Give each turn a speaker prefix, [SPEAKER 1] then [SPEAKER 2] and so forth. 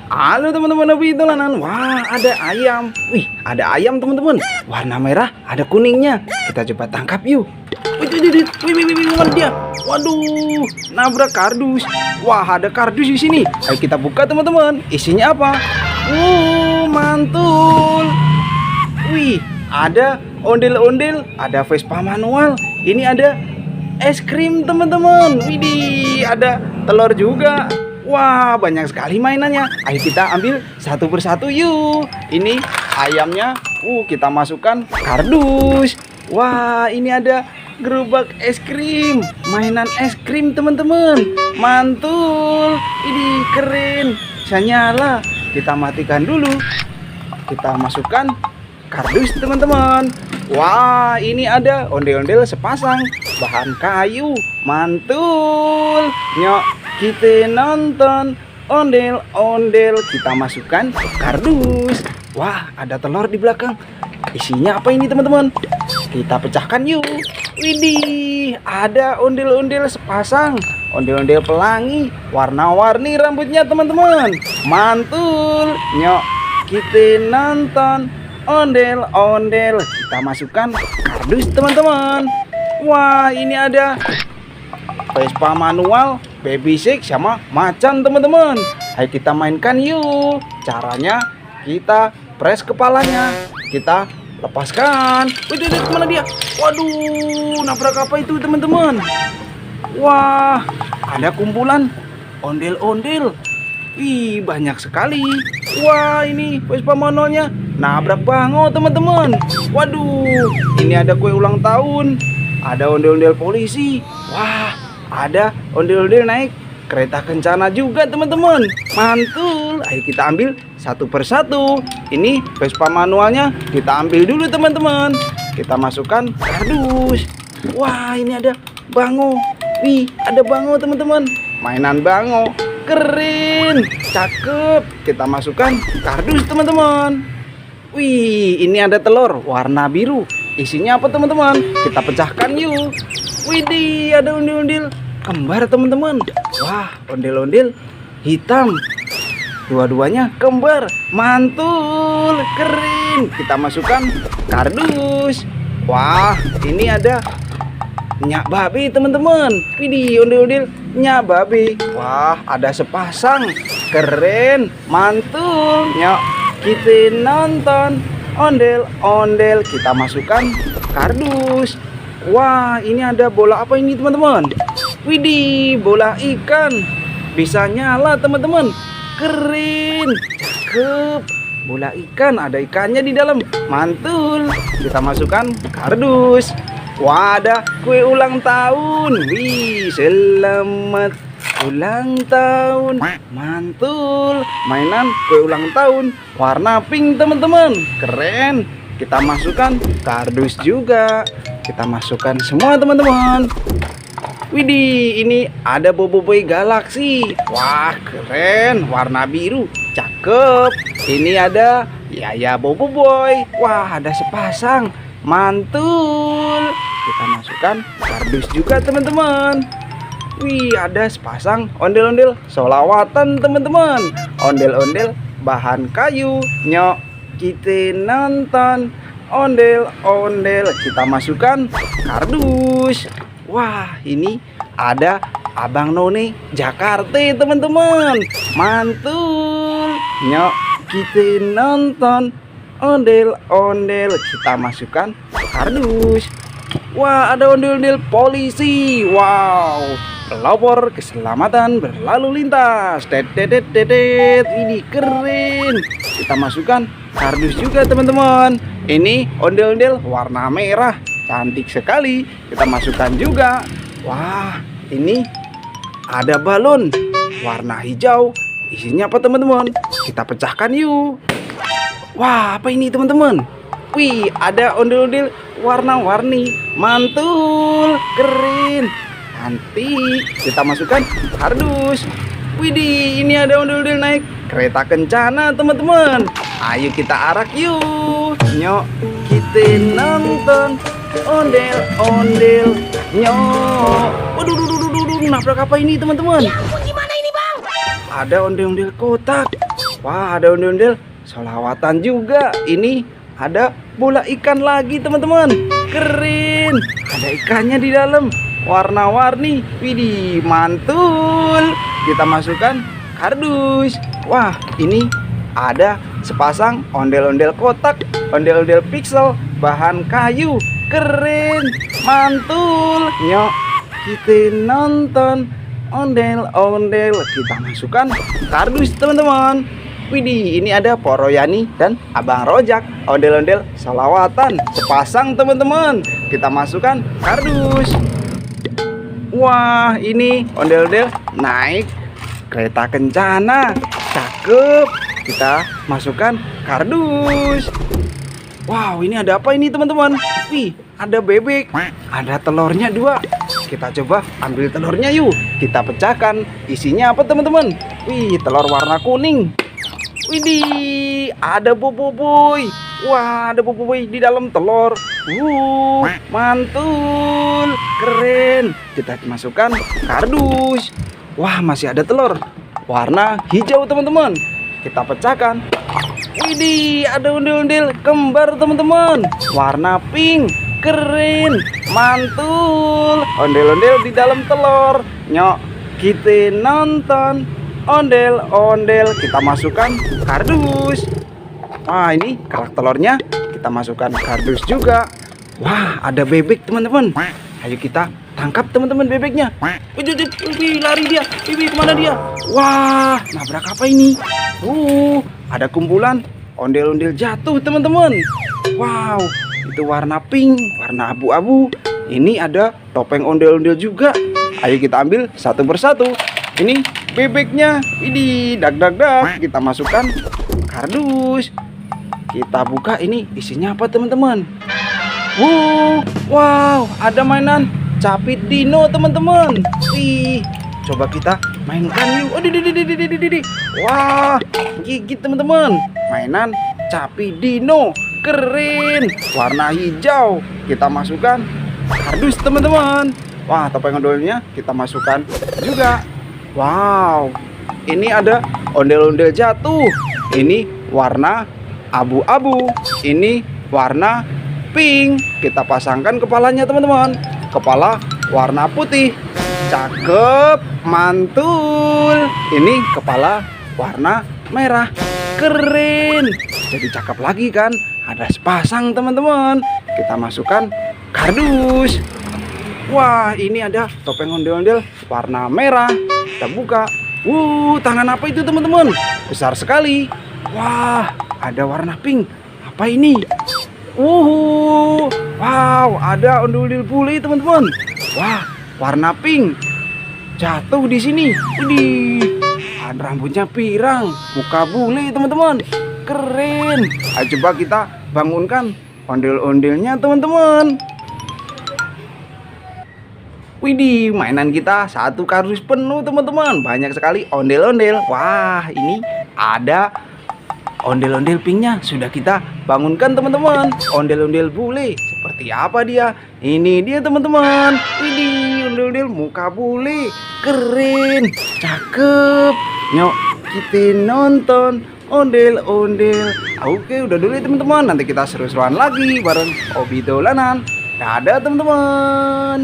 [SPEAKER 1] Halo teman-teman, apa itu lanan? Wah, ada ayam. Wih, ada ayam teman-teman. Warna merah, ada kuningnya. Kita coba tangkap yuk. Wih, mana dia? Waduh, nabrak kardus. Wah, ada kardus di sini. Ayo kita buka teman-teman. Isinya apa? Mantul. Wih, ada ondel-ondel, ada Vespa manual. Ini ada es krim teman-teman. Widih, ada telur juga. Wah, banyak sekali mainannya. Ayo kita ambil satu persatu yuk. Ini ayamnya. Kita masukkan kardus. Wah, ini ada gerobak es krim. Mainan es krim teman-teman. Mantul. Ini keren. Bisa nyala. Kita matikan dulu. Kita masukkan kardus teman-teman. Wah, ini ada ondel-ondel sepasang. Bahan kayu. Mantul. Nyok. Kita nonton ondel-ondel. Kita masukkan kardus. Wah, ada telur di belakang. Isinya apa ini teman-teman? Kita pecahkan yuk. Widih, ada ondel-ondel sepasang. Ondel-ondel pelangi. Warna-warni rambutnya teman-teman. Mantul. Nyok, kita nonton ondel-ondel. Kita masukkan kardus teman-teman. Wah, ini ada Vespa manual, baby six sama macan teman-teman. Ayo kita mainkan yuk. Caranya kita press kepalanya, kita lepaskan. Wih, kemana dia? Waduh, nabrak apa itu teman-teman? Wah, ada kumpulan ondel-ondel. Wih, banyak sekali. Wah, ini Vespa manualnya nabrak bango teman-teman. Waduh, ini ada kue ulang tahun. Ada ondel-ondel polisi. Wah, ada ondel-ondel naik kereta kencana juga teman-teman. Mantul. Ayo kita ambil satu persatu. Ini Vespa manualnya kita ambil dulu teman-teman. Kita masukkan kardus. Wah, ini ada bango. Wih, ada bango teman-teman. Mainan bango. Keren. Cakep. Kita masukkan kardus teman-teman. Wih, ini ada telur warna biru. Isinya apa teman-teman? Kita pecahkan yuk. Widih, ada ondel-ondel kembar teman-teman. Wah, ondel-ondel hitam. Dua-duanya kembar. Mantul, keren. Kita masukkan kardus. Wah, ini ada nyak babi teman-teman. Widih, ondel-ondel nyak babi. Wah, ada sepasang. Keren, mantul. Nyok, kita nonton ondel-ondel. Kita masukkan kardus. Wah, ini ada bola apa ini teman-teman? Widih, bola ikan. Bisa nyala teman-teman. Keren. Cakep. Bola ikan, ada ikannya di dalam. Mantul. Kita masukkan kardus. Wah, ada kue ulang tahun. Wih, selamat ulang tahun. Mantul. Mainan kue ulang tahun warna pink teman-teman. Keren. Kita masukkan kardus juga. Kita masukkan semua teman-teman. Widih, ini ada Boboiboy Galaxy. Wah, keren. Warna biru. Cakep. Ini ada Yaya Boboiboy. Wah, ada sepasang. Mantul. Kita masukkan kardus juga teman-teman. Wih, ada sepasang ondel-ondel solawatan teman-teman. Ondel-ondel bahan kayu. Nyok, kita nonton ondel-ondel. Kita masukkan kardus. Wah, ini ada Abang None Jakarta teman-teman. Mantul. Nyok, kita nonton ondel-ondel. Kita masukkan kardus. Wah, ada ondel-ondel polisi. Wow, pelopor keselamatan berlalu lintas. Dedet. Ini keren. Kita masukkan kardus juga teman-teman. Ini ondel-ondel warna merah. Cantik sekali. Kita masukkan juga. Wah, ini ada balon warna hijau. Isinya apa teman-teman? Kita pecahkan yuk. Wah, apa ini teman-teman? Wih, ada ondel-ondel warna-warni. Mantul, keren. Cantik. Kita masukkan kardus. Widih, ini ada ondel-ondel naik kereta kencana teman-teman. Ayo kita arak yuk. Nyok, kita nonton ondel-ondel. Nyok. Waduh, nabrak apa ini teman-teman?
[SPEAKER 2] Ya ampun, gimana ini bang?
[SPEAKER 1] Ada ondel-ondel kotak. Wah, ada ondel-ondel solawatan juga. Ini ada bola ikan lagi teman-teman. Keren. Ada ikannya di dalam. Warna-warni. Widih, mantul. Kita masukkan kardus. Wah, ini ada sepasang ondel-ondel kotak, ondel-ondel pixel, bahan kayu. Keren, mantul. Nyok, kita nonton ondel-ondel. Kita masukkan kardus teman-teman. Widih, ini ada Poroyani dan Abang Rojak, ondel-ondel solawatan sepasang teman-teman. Kita masukkan kardus. Wah, ini ondel-ondel naik kereta kencana. Cakep. Kita masukkan kardus. Wow, ini ada apa ini teman-teman? Wih, ada bebek. Ada telurnya 2. Kita coba ambil telurnya yuk. Kita pecahkan. Isinya apa teman-teman? Wih, telur warna kuning. Widih, ada boboiboy. Wah, ada boboiboy di dalam telur. Mantul. Keren. Kita masukkan kardus. Wah, masih ada telur warna hijau teman-teman. Kita pecahkan. Widih, ada ondel-ondel kembar teman-teman. Warna pink. Keren. Mantul. Ondel-ondel di dalam telur. Nyok, kita nonton ondel-ondel. Kita masukkan kardus. Wah, ini kerak telurnya. Kita masukkan kardus juga. Wah, ada bebek teman-teman. Ayo kita tangkap teman-teman bebeknya. Wih, lari dia. Wih, kemana dia? Wah, nabrak apa ini? Ada kumpulan ondel-ondel jatuh teman-teman. Wow, itu warna pink, warna abu-abu. Ini ada topeng ondel-ondel juga. Ayo kita ambil satu persatu. Ini bebeknya. Ini dag. Kita masukkan kardus. Kita buka, ini isinya apa teman-teman? Wow, ada mainan capit dino teman-teman. Wih, coba kita mainkan yuk. Wah, gigit teman-teman. Mainan capit dino. Keren. Warna hijau. Kita masukkan kardus teman-teman. Wah, topeng ondel-ondelnya kita masukkan juga. Wow, ini ada ondel-ondel jatuh. Ini warna abu-abu. Ini warna pink. Kita pasangkan kepalanya teman-teman. Kepala warna putih. Cakep, mantul. Ini kepala warna merah. Keren. Jadi cakep lagi kan? Ada sepasang teman-teman. Kita masukkan kardus. Wah, ini ada topeng ondel-ondel warna merah. Kita buka. Tangan apa itu teman-teman? Besar sekali. Wah, ada warna pink. Apa ini? Wow, ada ondel-ondel bule teman-teman. Wah, warna pink. Jatuh di sini. Widih, ada rambutnya pirang, muka bule teman-teman. Keren. Ayo coba kita bangunkan ondel-ondelnya teman-teman. Widih, mainan kita satu kardus penuh teman-teman. Banyak sekali ondel-ondel. Wah, ini ada ondel-ondel pinknya. Sudah kita bangunkan teman-teman. Ondel-ondel bule. Seperti apa dia? Ini dia teman-teman. Widih, ondel-ondel muka bule. Keren. Cakep. Nyok, kita nonton ondel-ondel. Oke, udah dulu ya teman-teman. Nanti kita seru-seruan lagi bareng Obi Dolanan. Dadah teman-teman.